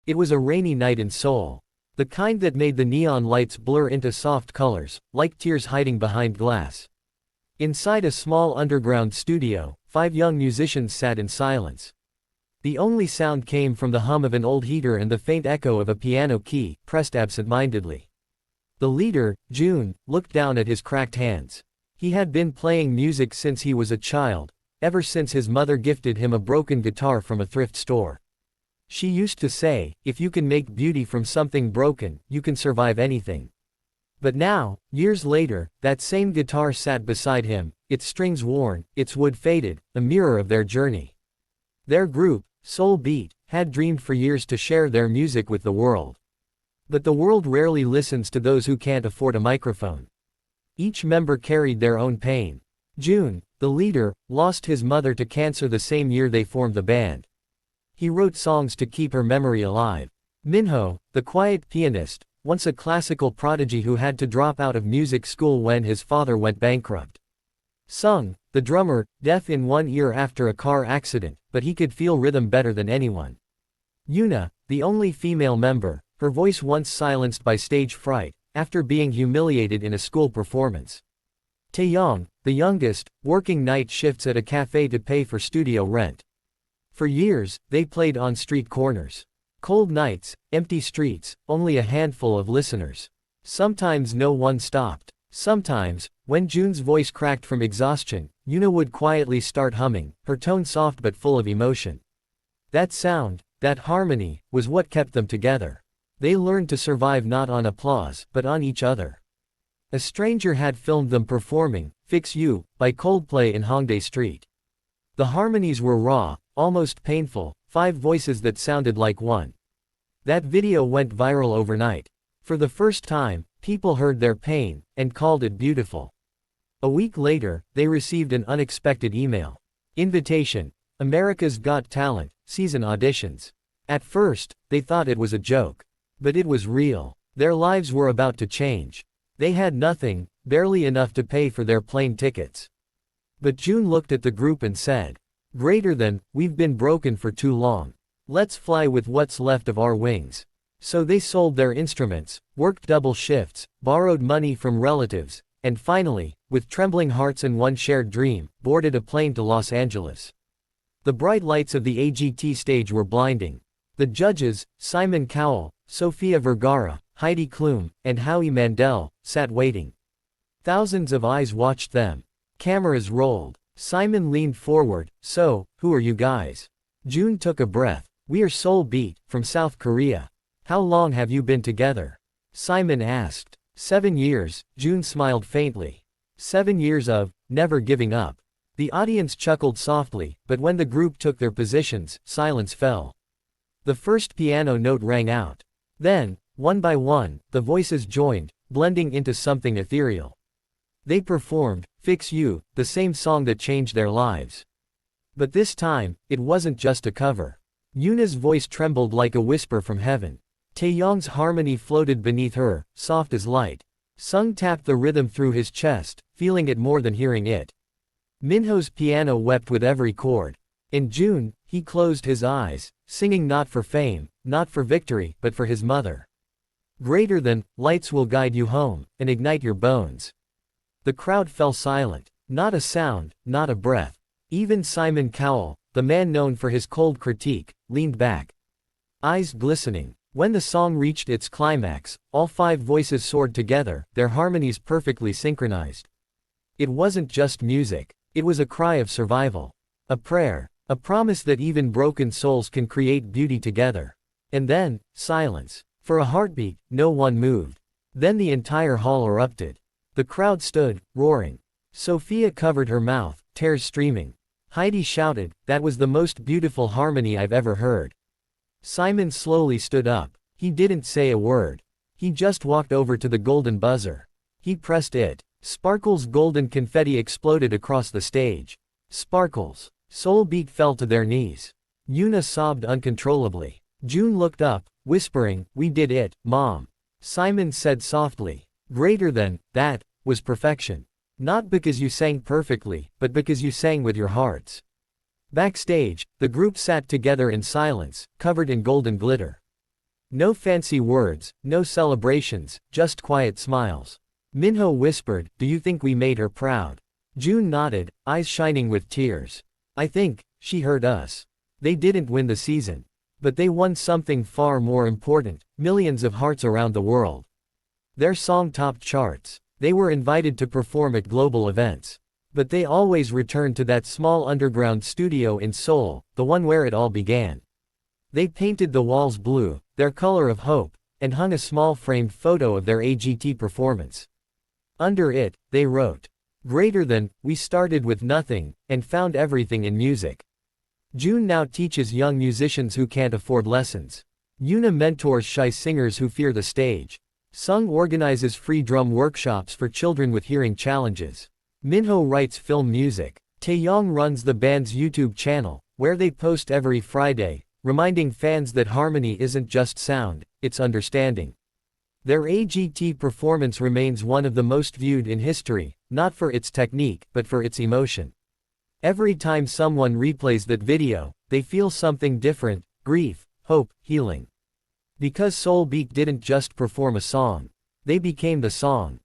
It was a rainy night in Seoul. The kind that made the neon lights blur into soft colors, like tears hiding behind glass. Inside a small underground studio, 5 young musicians sat in silence. The only sound came from the hum of an old heater and the faint echo of a piano key, pressed absent-mindedly. The leader, Jun, looked down at his cracked hands. He had been playing music since he was a child, ever since his mother gifted him a broken guitar from a thrift store. She used to say, if you can make beauty from something broken, you can survive anything. But now, years later, that same guitar sat beside him, its strings worn, its wood faded, a mirror of their journey. Their group, Soul Beat, had dreamed for years to share their music with the world. But the world rarely listens to those who can't afford a microphone. Each member carried their own pain. Jun, the leader, lost his mother to cancer the same year they formed the band. He wrote songs to keep her memory alive. Minho, the quiet pianist, once a classical prodigy who had to drop out of music school when his father went bankrupt. Sung, the drummer, deaf in one ear after a car accident, but he could feel rhythm better than anyone. Yuna, the only female member, her voice once silenced by stage fright, after being humiliated in a school performance. Taeyong, the youngest, working night shifts at a cafe to pay for studio rent. For years, they played on street corners. Cold nights, empty streets, only a handful of listeners. Sometimes no one stopped. Sometimes, when Jun's voice cracked from exhaustion, Yuna would quietly start humming, her tone soft but full of emotion. That sound, that harmony, was what kept them together. They learned to survive not on applause, but on each other. A stranger had filmed them performing Fix You by Coldplay in Hongdae Street. The harmonies were raw, almost painful, 5 voices that sounded like one. That video went viral overnight. For the first time, people heard their pain, and called it beautiful. A week later, they received an unexpected email. Invitation. America's Got Talent, season auditions. At first, they thought it was a joke. But it was real. Their lives were about to change. They had nothing, barely enough to pay for their plane tickets. But Jun looked at the group and said, "Greater than, we've been broken for too long. Let's fly with what's left of our wings." So they sold their instruments, worked double shifts, borrowed money from relatives, and finally, with trembling hearts and one shared dream, boarded a plane to Los Angeles. The bright lights of the AGT stage were blinding. The judges, Simon Cowell, Sofia Vergara, Heidi Klum, and Howie Mandel, sat waiting. Thousands of eyes watched them. Cameras rolled. Simon leaned forward. "So, who are you guys?" Jun took a breath. "We are Soul Beat, from South Korea. How long have you been together?" Simon asked. 7 years, Jun smiled faintly. 7 years of, never giving up. The audience chuckled softly, but when the group took their positions, silence fell. The first piano note rang out. Then, one by one, the voices joined, blending into something ethereal. They performed Fix You, the same song that changed their lives. But this time, it wasn't just a cover. Yuna's voice trembled like a whisper from heaven. Taeyong's harmony floated beneath her, soft as light. Sung tapped the rhythm through his chest, feeling it more than hearing it. Minho's piano wept with every chord. In Jun, he closed his eyes, singing not for fame, not for victory, but for his mother. Greater than, lights will guide you home, and ignite your bones. The crowd fell silent. Not a sound, not a breath. Even Simon Cowell, the man known for his cold critique, leaned back. Eyes glistening. When the song reached its climax, all 5 voices soared together, their harmonies perfectly synchronized. It wasn't just music. It was a cry of survival. A prayer. A promise that even broken souls can create beauty together. And then, silence. For a heartbeat, no one moved. Then the entire hall erupted. The crowd stood, roaring. Sophia covered her mouth, tears streaming. Heidi shouted, "That was the most beautiful harmony I've ever heard." Simon slowly stood up. He didn't say a word. He just walked over to the golden buzzer. He pressed it. Sparkles' golden confetti exploded across the stage. Sparkles. Soul Beat fell to their knees. Yuna sobbed uncontrollably. Jun looked up, whispering, "We did it, Mom." Simon said softly, "Greater than, that, was perfection. Not because you sang perfectly, but because you sang with your hearts." Backstage, the group sat together in silence, covered in golden glitter. No fancy words, no celebrations, just quiet smiles. Minho whispered, "Do you think we made her proud?" June nodded, eyes shining with tears. "I think, she heard us. They didn't win the season. But they won something far more important, millions of hearts around the world. Their song topped charts. They were invited to perform at global events. But they always returned to that small underground studio in Seoul, the one where it all began. They painted the walls blue, their color of hope, and hung a small framed photo of their AGT performance. Under it, they wrote, 'Greater than, we started with nothing, and found everything in music.' June now teaches young musicians who can't afford lessons. Yuna mentors shy singers who fear the stage. Sung organizes free drum workshops for children with hearing challenges. Minho writes film music. Taeyong runs the band's YouTube channel, where they post every Friday, reminding fans that harmony isn't just sound, it's understanding. Their AGT performance remains one of the most viewed in history, not for its technique, but for its emotion. Every time someone replays that video, they feel something different: grief, hope, healing. Because Soul Beat didn't just perform a song. They became the song.